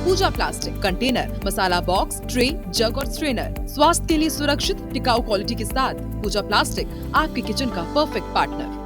पूजा plastic container, मसाला box, tray, जग और strainer. स्वास्थ्य के लिए सुरक्षित टिकाऊ क्वालिटी के साथ पूजा प्लास्टिक आपके किचन का परफेक्ट पार्टनर।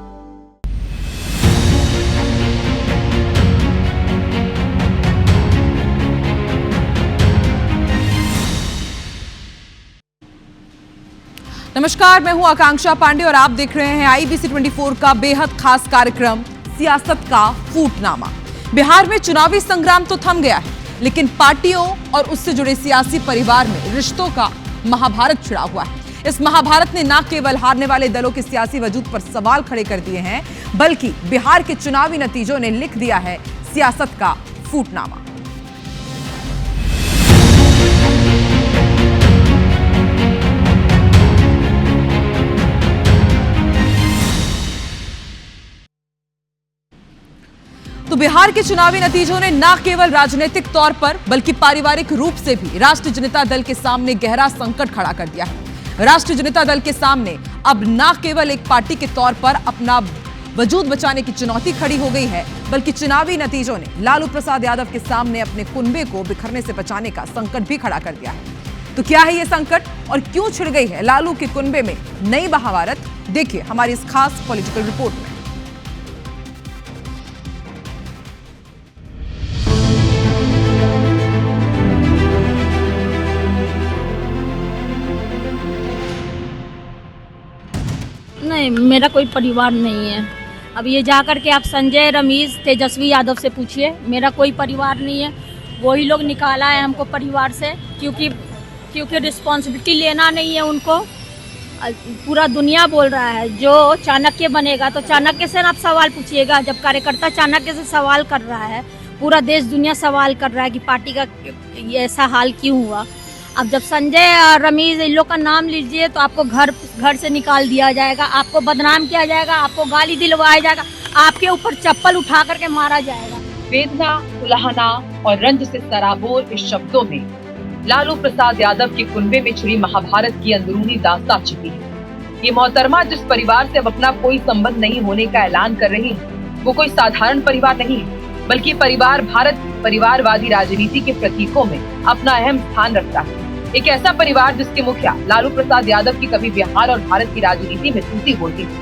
नमस्कार, मैं हूं आकांक्षा पांडे और आप देख रहे हैं IBC 24 का बेहद खास कार्यक्रम सियासत का फूटनामा। बिहार में चुनावी संग्राम तो थम गया है, लेकिन पार्टियों और उससे जुड़े सियासी परिवार में रिश्तों का महाभारत छिड़ा हुआ है। इस महाभारत ने न केवल हारने वाले दलों के सियासी वजूद पर सवाल खड़े कर दिए हैं, बल्कि बिहार के चुनावी नतीजों ने लिख दिया है सियासत का फूटनामा। तो बिहार के चुनावी नतीजों ने न केवल राजनीतिक तौर पर बल्कि पारिवारिक रूप से भी राष्ट्रीय जनता दल के सामने गहरा संकट खड़ा कर दिया है। राष्ट्रीय जनता दल के सामने अब न केवल एक पार्टी के तौर पर अपना वजूद बचाने की चुनौती खड़ी हो गई है, बल्कि चुनावी नतीजों ने लालू प्रसाद यादव के सामने अपने कुनबे को बिखरने से बचाने का संकट भी खड़ा कर दिया है। तो क्या है यह संकट और क्यों छिड़ गई है लालू के कुनबे में नई महाभारत? देखिए हमारी इस खास पॉलिटिकल रिपोर्ट में। नहीं, मेरा कोई परिवार नहीं है। अब ये जा कर के आप संजय, रमेश, तेजस्वी यादव से पूछिए, मेरा कोई परिवार नहीं है। वही लोग निकाला है हमको परिवार से, क्योंकि रिस्पॉन्सिबिलिटी लेना नहीं है उनको। पूरा दुनिया बोल रहा है जो चाणक्य बनेगा तो चाणक्य से आप सवाल पूछिएगा। जब कार्यकर्ता चाणक्य से सवाल कर रहा है, पूरा देश दुनिया सवाल कर रहा है कि पार्टी का ये ऐसा हाल क्यों हुआ। अब जब संजय और रमेश इन लोग का नाम लीजिए तो आपको घर से निकाल दिया जाएगा, आपको बदनाम किया जाएगा, आपको गाली दिलवाया जाएगा, आपके ऊपर चप्पल उठा करके मारा जाएगा। वेदना, उलाहना और रंज से सराबोर इस शब्दों में लालू प्रसाद यादव के कुनबे में छिड़ी महाभारत की अंदरूनी दास्तां छिपी है। ये मोहतरमा जिस परिवार से अब अपना कोई संबंध नहीं होने का ऐलान कर रही है, वो कोई साधारण परिवार नहीं है, बल्कि परिवार भारत परिवारवादी राजनीति के प्रतीकों में अपना अहम स्थान रखता है। एक ऐसा परिवार जिसके मुखिया लालू प्रसाद यादव की कभी बिहार और भारत की राजनीति में टूटी होती थी,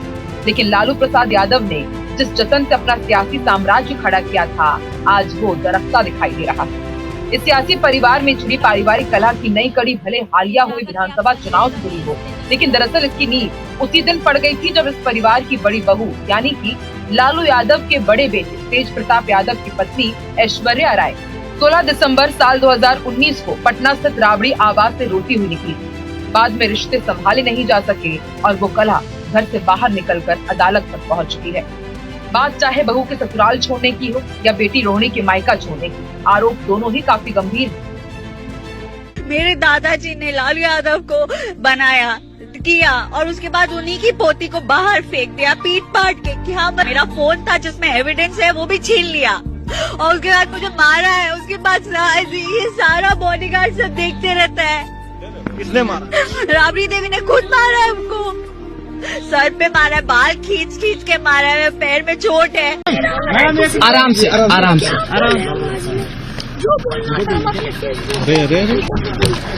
लेकिन लालू प्रसाद यादव ने जिस जतन से अपना सियासी साम्राज्य खड़ा किया था, आज वो दरख्ता दिखाई दे रहा है। इस सियासी परिवार में छिड़ी पारिवारिक कलह की नई कड़ी भले हालिया हुए विधानसभा चुनाव से जुड़ी हो, लेकिन दरअसल इसकी नींव उसी दिन पड़ गई थी जब इस परिवार की बड़ी बहू यानी कि लालू यादव के बड़े बेटे तेज प्रताप यादव की पत्नी ऐश्वर्या राय 16 दिसंबर साल 2019 को पटना स्थित राबड़ी आवास से रोती हुई निकली। बाद में रिश्ते संभाले नहीं जा सके और वो कलह घर से बाहर निकलकर अदालत तक पहुंच चुकी है। बात चाहे बहू के ससुराल छोड़ने की हो या बेटी रोहिणी के मायका छोड़ने की, आरोप दोनों ही काफी गंभीर हैं। मेरे दादाजी ने लालू यादव को बनाया किया और उसके बाद उन्हीं की पोती को बाहर फेंक दिया पीट पाट के कि हाँ मेरा फोन था जिसमें एविडेंस है वो भी छीन लिया और उसके बाद मुझे मारा है। उसके बाद ये सारा बॉडीगार्ड सब देखते रहता है। किसने मारा? राबड़ी देवी ने खुद मारा है उनको, सर पे मारा है, बाल खींच के मारा है, पैर में चोट है। आराम से अरे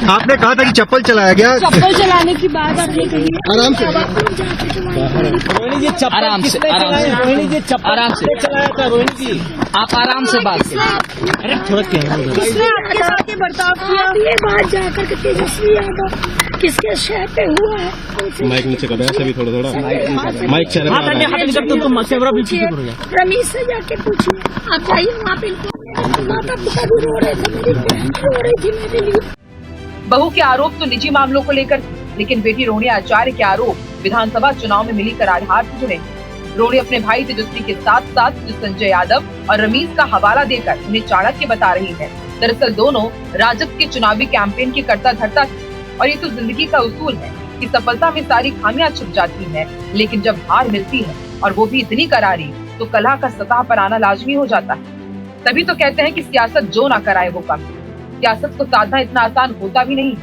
आपने कहा था कि चप्पल चलाया गया। चप्पल चलाने की बात आपने कही। आराम से रोहिणी जी चप्पल आराम से रोहिणी जी चप्पल आराम से चलाया था। रोहिणी जी आप आराम से बात करें। अरे थोड़ा किसने आपके साथ ये बर्ताव किया? ये बात जाकर के तेजस्वी यादव किसके शहर पे हुआ है? माइक नीचे कर ऐसे भी थोड़ा माइक चल रहा है। रमेश से जाके पूछिए, आप जाइए वहाँ पे। माता पिता भी रो रहे थे, मेरी बहन रो रही थी मेरे लिए। बहू के आरोप तो निजी मामलों को लेकर, लेकिन बेटी रोहिणी आचार्य के आरोप विधानसभा चुनाव में मिली करारदार से जुड़े। रोहिणी अपने भाई तेजस्वी के साथ साथ संजय यादव और रमेश का हवाला देकर उन्हें चाणक्य बता रही है। दरअसल दोनों राजद के चुनावी कैंपेन की करता धरता थी और ये तो जिंदगी का उसूल है कि सफलता में सारी खामियां छुप जाती हैं, लेकिन जब हार मिलती है और वो भी इतनी करारी, तो कलह का सतह पर आना लाजमी हो जाता है। तभी तो कहते हैं कि सियासत जो ना कराए वो कम। सियासत को साधना इतना आसान होता भी नहीं।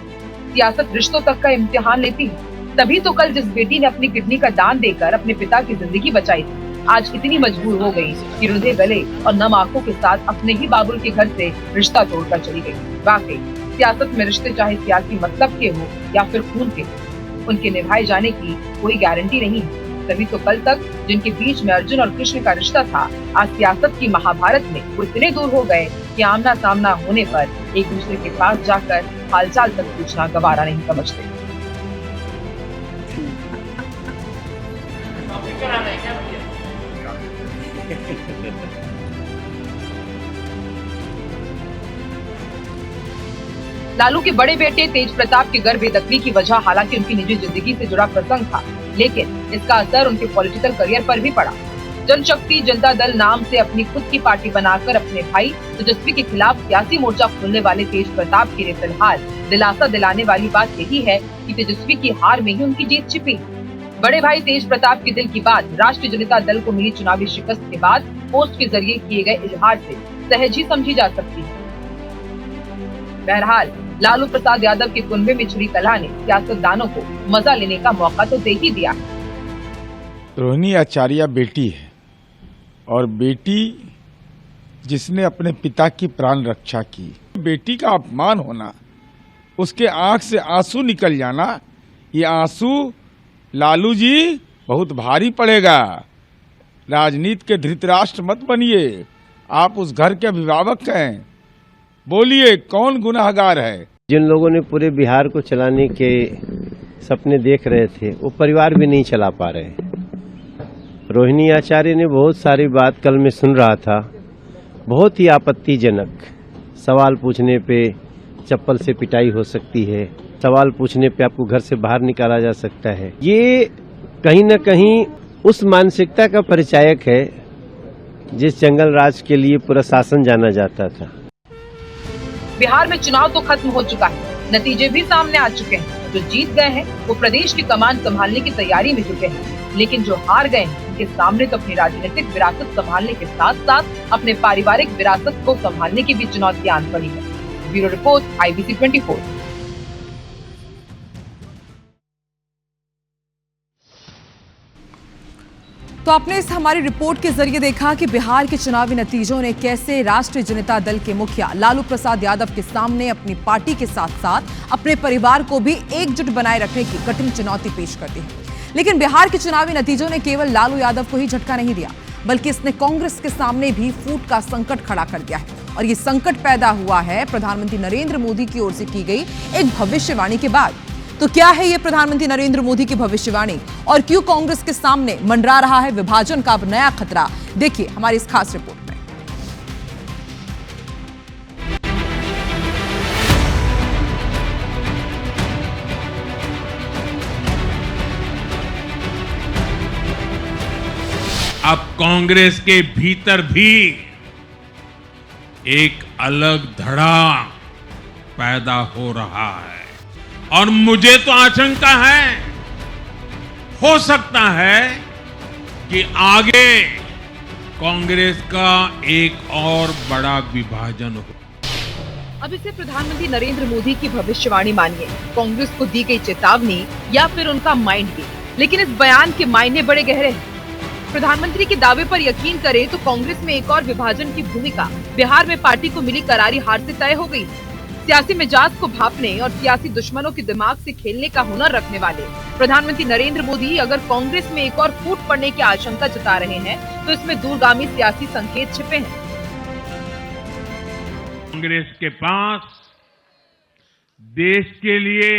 सियासत रिश्तों तक का इम्तिहान लेती है। तभी तो कल जिस बेटी ने अपनी किडनी का दान देकर अपने पिता की जिंदगी बचाई थी, आज इतनी मजबूर हो गई कि रुंधे गले और नम आंखों के साथ अपने ही बाबुल के घर से रिश्ता तोड़कर चली गई। वाकई सियासत में रिश्ते चाहे सियासी मतलब के हो या फिर खून के, उनके निभाए जाने की कोई गारंटी नहीं है। तभी तो कल तक जिनके बीच में अर्जुन और कृष्ण का रिश्ता था, आज सियासत की महाभारत में वो इतने दूर हो गए कि आमना सामना होने पर एक दूसरे के पास जाकर हालचाल तक पूछना गवारा नहीं समझते। लालू के बड़े बेटे तेज प्रताप के घर बेदखली की वजह हालांकि उनकी निजी जिंदगी से जुड़ा प्रसंग था, लेकिन इसका असर उनके पॉलिटिकल करियर पर भी पड़ा। जनशक्ति जनता दल नाम से अपनी खुद की पार्टी बनाकर अपने भाई तेजस्वी के खिलाफ सियासी मोर्चा खोलने वाले तेज प्रताप के लिए फिलहाल दिलासा दिलाने वाली बात यही है कि तेजस्वी की हार में ही उनकी जीत छिपी। बड़े भाई तेज प्रताप के दिल की बात राष्ट्रीय जनता दल को मिली चुनावी शिकस्त के बाद पोस्ट के जरिए किए गए इजहार से सहज ही समझी जा सकती है। बहरहाल लालू प्रसाद यादव के कुनबे में छिड़ी कलह ने सियासतदानों को मजा लेने का मौका तो दे ही दिया। रोहिणी आचार्य बेटी है और बेटी जिसने अपने पिता की प्राण रक्षा की, बेटी का अपमान होना, उसके आंख से आंसू निकल जाना, ये आंसू लालू जी बहुत भारी पड़ेगा। राजनीति के धृतराष्ट्र मत बनिए, आप उस घर के अभिभावक हैं। बोलिए कौन गुनाहगार है? जिन लोगों ने पूरे बिहार को चलाने के सपने देख रहे थे, वो परिवार भी नहीं चला पा रहे। रोहिणी आचार्य ने बहुत सारी बात कल मैं सुन रहा था, बहुत ही आपत्तिजनक। सवाल पूछने पे चप्पल से पिटाई हो सकती है, सवाल पूछने पे आपको घर से बाहर निकाला जा सकता है। ये कहीं न कहीं उस मानसिकता का परिचायक है जिस जंगल राज के लिए पूरा शासन जाना जाता था। बिहार में चुनाव तो खत्म हो चुका है, नतीजे भी सामने आ चुके हैं। जो जीत गए हैं वो प्रदेश की कमान संभालने की तैयारी में जुटे हैं, लेकिन जो हार गए हैं उनके सामने तो अपनी राजनीतिक विरासत संभालने के साथ साथ अपने पारिवारिक विरासत को संभालने की भी चुनौती आन पड़ी है। Bureau report, IBC 24। तो आपने इस हमारी रिपोर्ट के जरिए देखा कि बिहार के चुनावी नतीजों ने कैसे राष्ट्रीय जनता दल के मुखिया लालू प्रसाद यादव के सामने अपनी पार्टी के साथ साथ अपने परिवार को भी एकजुट बनाए रखने की कठिन चुनौती पेश कर दी है। लेकिन बिहार के चुनावी नतीजों ने केवल लालू यादव को ही झटका नहीं दिया, बल्कि इसने कांग्रेस के सामने भी फूट का संकट खड़ा कर दिया है। और ये संकट पैदा हुआ है प्रधानमंत्री नरेंद्र मोदी की ओर से की गई एक भविष्यवाणी के बाद। तो क्या है ये प्रधानमंत्री नरेंद्र मोदी की भविष्यवाणी और क्यों कांग्रेस के सामने मंडरा रहा है विभाजन का अब नया खतरा? देखिए हमारी इस खास रिपोर्ट में। अब कांग्रेस के भीतर भी एक अलग धड़ा पैदा हो रहा है और मुझे तो आशंका है, हो सकता है कि आगे कांग्रेस का एक और बड़ा विभाजन हो। अब इसे प्रधानमंत्री नरेंद्र मोदी की भविष्यवाणी मानिए, कांग्रेस को दी गई चेतावनी या फिर उनका माइंड गेम, लेकिन इस बयान के मायने बड़े गहरे हैं। प्रधानमंत्री के दावे पर यकीन करें तो कांग्रेस में एक और विभाजन की भूमिका बिहार में पार्टी को मिली करारी हार से तय हो गई। सियासी मिजाज को भांपने और सियासी दुश्मनों के दिमाग से खेलने का हुनर रखने वाले प्रधानमंत्री नरेंद्र मोदी अगर कांग्रेस में एक और फूट पड़ने की आशंका जता रहे हैं तो इसमें दूरगामी सियासी संकेत छिपे हैं। कांग्रेस के पास देश के लिए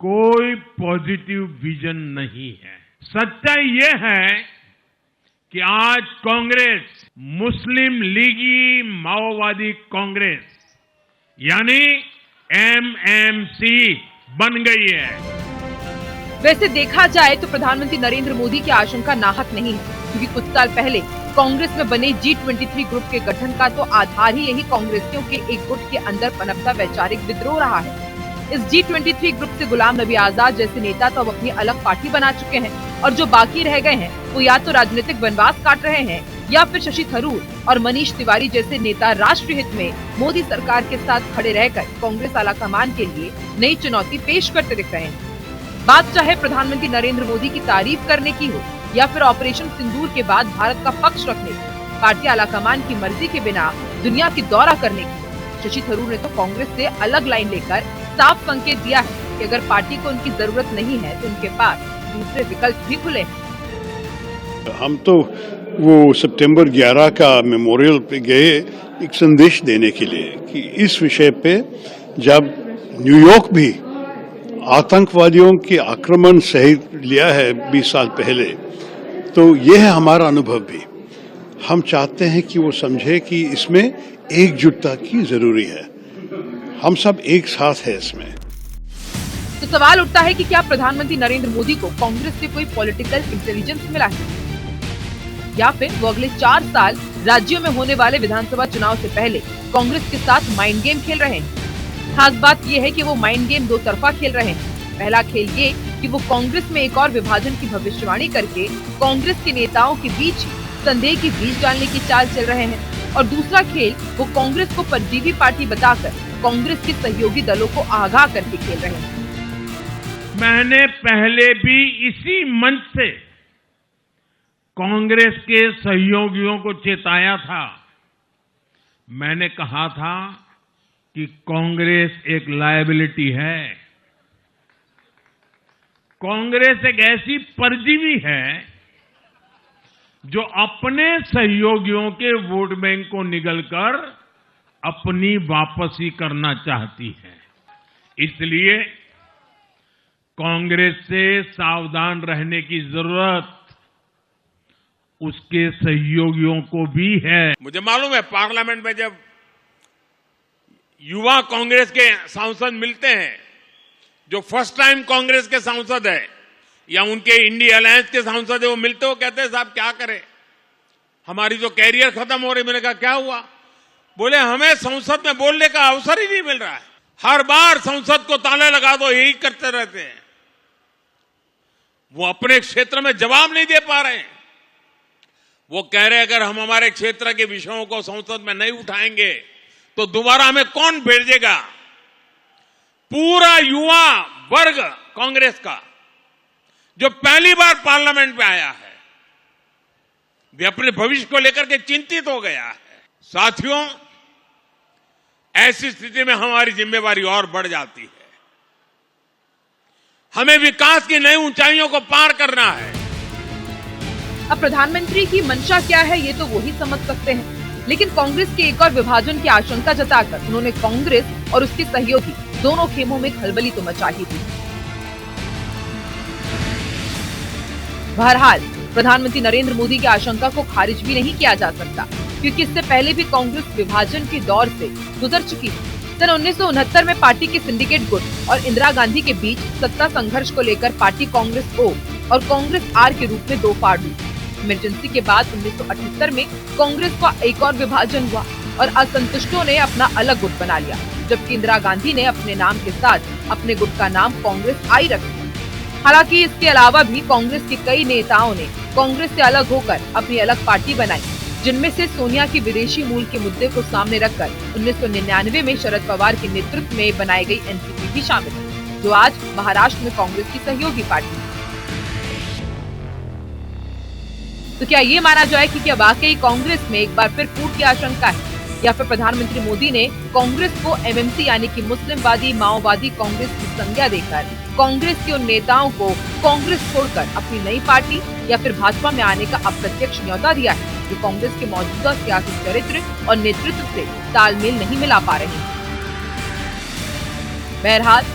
कोई पॉजिटिव विजन नहीं है। सच्चाई ये है कि आज कांग्रेस मुस्लिम लीगी माओवादी कांग्रेस यानी MMC बन गई है। वैसे देखा जाए तो प्रधानमंत्री नरेंद्र मोदी की आशंका नाहक नहीं है, क्योंकि कुछ साल पहले कांग्रेस में बने G23 ग्रुप के गठन का तो आधार ही यही कांग्रेसियों के एक गुट के अंदर पनपता वैचारिक विद्रोह रहा है। इस G23 ग्रुप से गुलाम नबी आजाद जैसे नेता तो अब अपनी अलग पार्टी बना चुके हैं और जो बाकी रह गए हैं वो या तो राजनीतिक वनवास काट रहे हैं या फिर शशि थरूर और मनीष तिवारी जैसे नेता राष्ट्रीय हित में मोदी सरकार के साथ खड़े रहकर कांग्रेस आलाकमान के लिए नई चुनौती पेश करते दिख रहे हैं। बात चाहे प्रधानमंत्री नरेंद्र मोदी की तारीफ करने की हो या फिर ऑपरेशन सिंदूर के बाद भारत का पक्ष रखने की, पार्टी आलाकमान की मर्जी के बिना दुनिया की दौरा करने की। शशि थरूर ने तो कांग्रेस से अलग लाइन लेकर साफ संकेत दिया है कि अगर पार्टी को उनकी जरूरत नहीं है तो उनके पास दूसरे विकल्प भी खुले हैं। हम तो वो सितंबर 11 का मेमोरियल पे गए एक संदेश देने के लिए कि इस विषय पे जब न्यूयॉर्क भी आतंकवादियों के आक्रमण सहित लिया है 20 साल पहले, तो यह है हमारा अनुभव भी। हम चाहते हैं कि वो समझे कि इसमें एकजुटता की जरूरी है, हम सब एक साथ है इसमें। तो सवाल उठता है कि क्या प्रधानमंत्री नरेंद्र मोदी को कांग्रेस से कोई पॉलिटिकल इंटेलिजेंस मिला है, या फिर वो अगले 4 साल राज्यों में होने वाले विधानसभा चुनाव से पहले कांग्रेस के साथ माइंड गेम खेल रहे हैं। खास बात ये है कि वो माइंड गेम दो तरफा खेल रहे हैं। पहला खेल ये कि वो कांग्रेस में एक और विभाजन की भविष्यवाणी करके कांग्रेस के नेताओं के बीच संदेह के बीज डालने की चाल चल रहे हैं, और दूसरा खेल वो कांग्रेस को परजीवी पार्टी बताकर कांग्रेस के सहयोगी दलों को आगाह करके खेल रहे हैं। मैंने पहले भी इसी मंच से कांग्रेस के सहयोगियों को चेताया था। मैंने कहा था कि कांग्रेस एक लायबिलिटी है, कांग्रेस एक ऐसी परजीवी है जो अपने सहयोगियों के वोट बैंक को निगलकर अपनी वापसी करना चाहती है। इसलिए कांग्रेस से सावधान रहने की जरूरत उसके सहयोगियों को भी है। मुझे मालूम है पार्लियामेंट में जब युवा कांग्रेस के सांसद मिलते हैं, जो फर्स्ट टाइम कांग्रेस के सांसद है या उनके इंडिया अलायंस के सांसद है, वो मिलते हो कहते हैं साहब क्या करें, हमारी तो कैरियर खत्म हो रही। मैंने कहा क्या हुआ? बोले हमें संसद में बोलने का अवसर ही नहीं मिल रहा है, हर बार संसद को ताला लगा दो, यही करते रहते हैं। वो अपने क्षेत्र में जवाब नहीं दे पा रहे हैं। वो कह रहे अगर हम हमारे क्षेत्र के विषयों को संसद में नहीं उठाएंगे तो दोबारा हमें कौन भेजेगा? पूरा युवा वर्ग कांग्रेस का जो पहली बार पार्लियामेंट में आया है, वे अपने भविष्य को लेकर के चिंतित हो गया है। साथियों, ऐसी स्थिति में हमारी जिम्मेवारी और बढ़ जाती है। हमें विकास की नई ऊंचाइयों को पार करना है। अब प्रधानमंत्री की मंशा क्या है ये तो वो ही समझ सकते हैं, लेकिन कांग्रेस के एक और विभाजन की आशंका जताकर उन्होंने कांग्रेस और उसके सहयोगी दोनों खेमों में खलबली तो मचा ही दी। बहरहाल प्रधानमंत्री नरेंद्र मोदी की आशंका को खारिज भी नहीं किया जा सकता, क्योंकि इससे पहले भी कांग्रेस विभाजन के दौर से गुजर चुकी है। सन 1969 में पार्टी के सिंडिकेट गुट और इंदिरा गांधी के बीच सत्ता संघर्ष को लेकर पार्टी कांग्रेस ओ और कांग्रेस आर के रूप में दो फाड़ हुई। इमरजेंसी के बाद 1978 में कांग्रेस का एक और विभाजन हुआ और असंतुष्टों ने अपना अलग गुट बना लिया, जबकि इंदिरा गांधी ने अपने नाम के साथ अपने गुट का नाम कांग्रेस आई रख दिया। हालांकि इसके अलावा भी कांग्रेस के कई नेताओं ने कांग्रेस से अलग होकर अपनी अलग पार्टी बनाई, जिनमें से सोनिया के विदेशी मूल के मुद्दे को सामने रखकर 1999 में शरद पवार के नेतृत्व में बनाई गई एनसीपी भी शामिल है, जो आज महाराष्ट्र में कांग्रेस की सहयोगी पार्टी है। तो क्या ये माना जाए कि क्या वाकई कांग्रेस में एक बार फिर फूट की आशंका है, या फिर प्रधानमंत्री मोदी ने कांग्रेस को एमएमसी यानी कि मुस्लिमवादी माओवादी कांग्रेस की संज्ञा देकर कांग्रेस के उन नेताओं को कांग्रेस छोड़कर अपनी नई पार्टी या फिर भाजपा में आने का अप्रत्यक्ष न्योता दिया है, जो कांग्रेस के मौजूदा सियासी चरित्र और नेतृत्व से तालमेल नहीं मिला पा रहे हैं। बहरहाल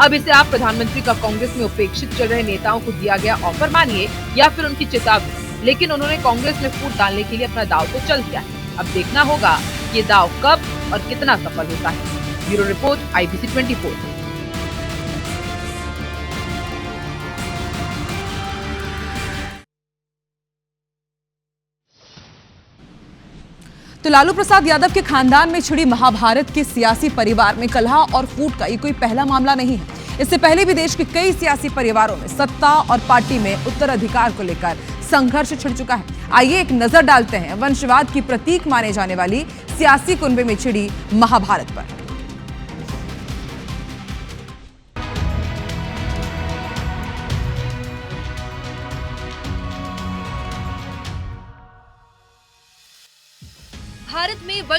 अब इसे आप प्रधानमंत्री का कांग्रेस में उपेक्षित चल रहे नेताओं को दिया गया ऑफर मानिए या फिर उनकी चेतावनी, लेकिन उन्होंने कांग्रेस में फूट डालने के लिए अपना दाव तो चल दिया है। अब देखना होगा ये दाव कब और कितना सफल होता है। Bureau report, IBC 24। तो लालू प्रसाद यादव के खानदान में छिड़ी महाभारत के सियासी परिवार में कलह और फूट का ये कोई पहला मामला नहीं है। इससे पहले भी देश के कई सियासी परिवारों में सत्ता और पार्टी में उत्तराधिकार को लेकर संघर्ष छिड़ चुका है। आइए एक नजर डालते हैं वंशवाद की प्रतीक माने जाने वाली सियासी कुनबे में छिड़ी महाभारत पर।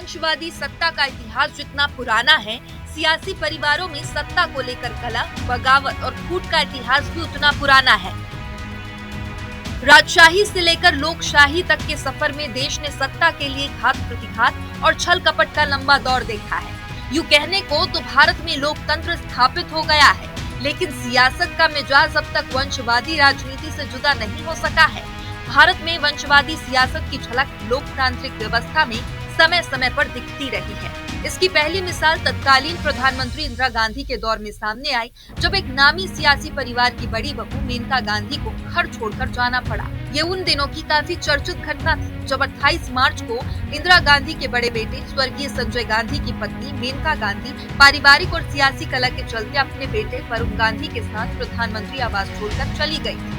वंशवादी सत्ता का इतिहास जितना पुराना है, सियासी परिवारों में सत्ता को लेकर कलह, बगावत और फूट का इतिहास भी उतना पुराना है। राजशाही से लेकर लोकशाही तक के सफर में देश ने सत्ता के लिए घात प्रतिघात और छल कपट का लंबा दौर देखा है। यूं कहने को तो भारत में लोकतंत्र स्थापित हो गया है, लेकिन सियासत का मिजाज अब तक वंशवादी राजनीति से जुदा नहीं हो सका है। भारत में वंशवादी सियासत की झलक लोकतांत्रिक व्यवस्था में समय समय पर दिखती रही है। इसकी पहली मिसाल तत्कालीन प्रधानमंत्री इंदिरा गांधी के दौर में सामने आई, जब एक नामी सियासी परिवार की बड़ी बहू मेनका गांधी को घर छोड़कर जाना पड़ा। ये उन दिनों की काफी चर्चित घटना थी, जब 28 मार्च को इंदिरा गांधी के बड़े बेटे स्वर्गीय संजय गांधी की पत्नी मेनका गांधी पारिवारिक और सियासी कलह के चलते अपने बेटे वरुण गांधी के साथ प्रधानमंत्री आवास छोड़कर चली गयी।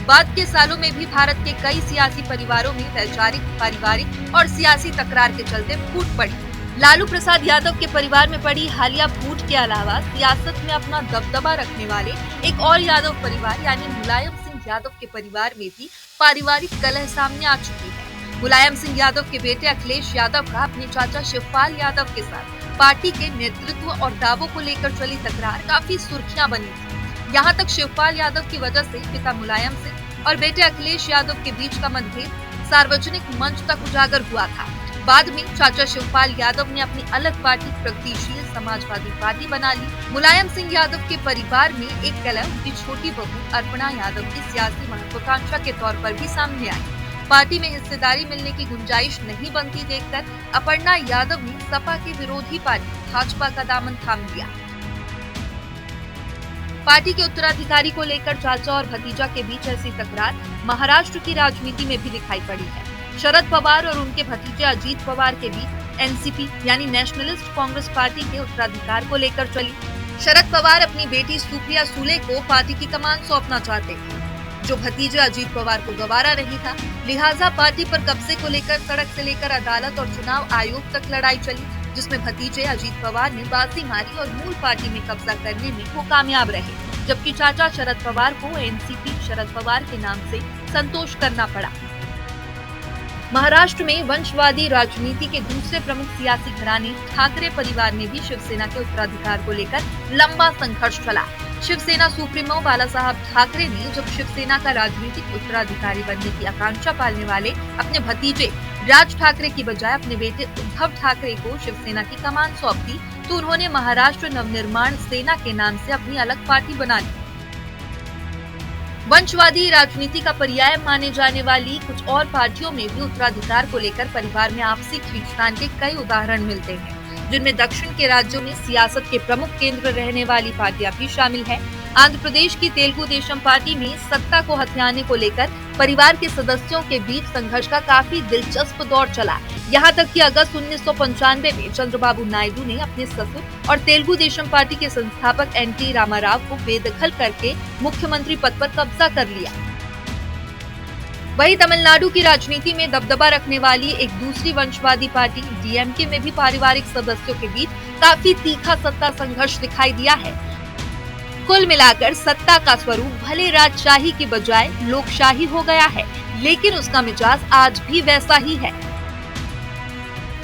बाद के सालों में भी भारत के कई सियासी परिवारों में वैचारिक, पारिवारिक और सियासी तकरार के चलते फूट पड़ी। लालू प्रसाद यादव के परिवार में पड़ी हालिया फूट के अलावा सियासत में अपना दबदबा रखने वाले एक और यादव परिवार यानी मुलायम सिंह यादव के परिवार में भी पारिवारिक कलह सामने आ चुकी है। मुलायम सिंह यादव के बेटे अखिलेश यादव का अपने चाचा शिवपाल यादव के साथ पार्टी के नेतृत्व और दावों को लेकर चली तकरार काफी सुर्खियां बनी थी। यहाँ तक शिवपाल यादव की वजह से पिता मुलायम सिंह और बेटे अखिलेश यादव के बीच का मतभेद सार्वजनिक मंच तक उजागर हुआ था। बाद में चाचा शिवपाल यादव ने अपनी अलग पार्टी प्रगतिशील समाजवादी पार्टी बना ली। मुलायम सिंह यादव के परिवार में एक कलह उनकी छोटी बहू अर्पणा यादव की सियासी महत्वाकांक्षा के तौर पर भी सामने आई। पार्टी में हिस्सेदारी मिलने की गुंजाइश नहीं बनती देखकर अर्पणा यादव ने सपा के विरोधी पार्टी भाजपा का दामन थाम लिया। पार्टी के उत्तराधिकारी को लेकर चाचा और भतीजा के बीच ऐसी तकरार महाराष्ट्र की राजनीति में भी दिखाई पड़ी है। शरद पवार और उनके भतीजे अजीत पवार के बीच एनसीपी यानी नेशनलिस्ट कांग्रेस पार्टी के उत्तराधिकार को लेकर चली। शरद पवार अपनी बेटी सुप्रिया सुले को पार्टी की कमान सौंपना चाहते थे, जो भतीजे अजीत पवार को गवारा नहीं था। लिहाजा पार्टी पर कब्जे को लेकर सड़क से लेकर अदालत और चुनाव आयोग तक लड़ाई चली, जिसमें भतीजे अजीत पवार ने बाजी मारी और मूल पार्टी में कब्जा करने में वो कामयाब रहे, जबकि चाचा शरद पवार को एनसीपी शरद पवार के नाम से संतोष करना पड़ा। महाराष्ट्र में वंशवादी राजनीति के दूसरे प्रमुख सियासी घराने ठाकरे परिवार में भी शिवसेना के उत्तराधिकार को लेकर लंबा संघर्ष चला। शिवसेना सुप्रीमो बाला साहब ठाकरे ने जब शिवसेना का राजनीतिक उत्तराधिकारी बनने की आकांक्षा पालने वाले अपने भतीजे राज ठाकरे की बजाय अपने बेटे उद्धव ठाकरे को शिवसेना की कमान सौंप दी, तो उन्होंने महाराष्ट्र नवनिर्माण सेना के नाम से अपनी अलग पार्टी बना ली। वंशवादी राजनीति का पर्याय माने जाने वाली कुछ और पार्टियों में भी उत्तराधिकार को लेकर परिवार में आपसी खींचतान के कई उदाहरण मिलते हैं, जिनमें दक्षिण के राज्यों में सियासत के प्रमुख केंद्र रहने वाली पार्टियां भी शामिल हैं। आंध्र प्रदेश की तेलुगु देशम पार्टी में सत्ता को हथियाने को लेकर परिवार के सदस्यों के बीच संघर्ष का काफी दिलचस्प दौर चला। यहाँ तक कि अगस्त 1995 में चंद्रबाबू नायडू ने अपने ससुर और तेलुगु देशम पार्टी के संस्थापक एनटी रामाराव को बेदखल करके मुख्यमंत्री पद पर कब्जा कर लिया। वहीं तमिलनाडु की राजनीति में दबदबा रखने वाली एक दूसरी वंशवादी पार्टी डीएमके में भी पारिवारिक सदस्यों के बीच काफी तीखा सत्ता संघर्ष दिखाई दिया है। कुल मिलाकर सत्ता का स्वरूप भले राजशाही की बजाय लोकशाही हो गया है, लेकिन उसका मिजाज आज भी वैसा ही है।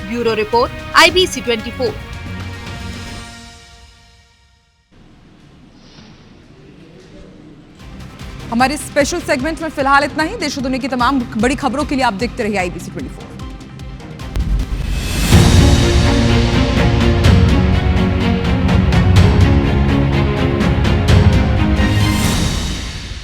Bureau report IBC 24। हमारे स्पेशल सेगमेंट में फिलहाल इतना ही। देश और दुनिया की तमाम बड़ी खबरों के लिए आप देखते रहिए IBC 24।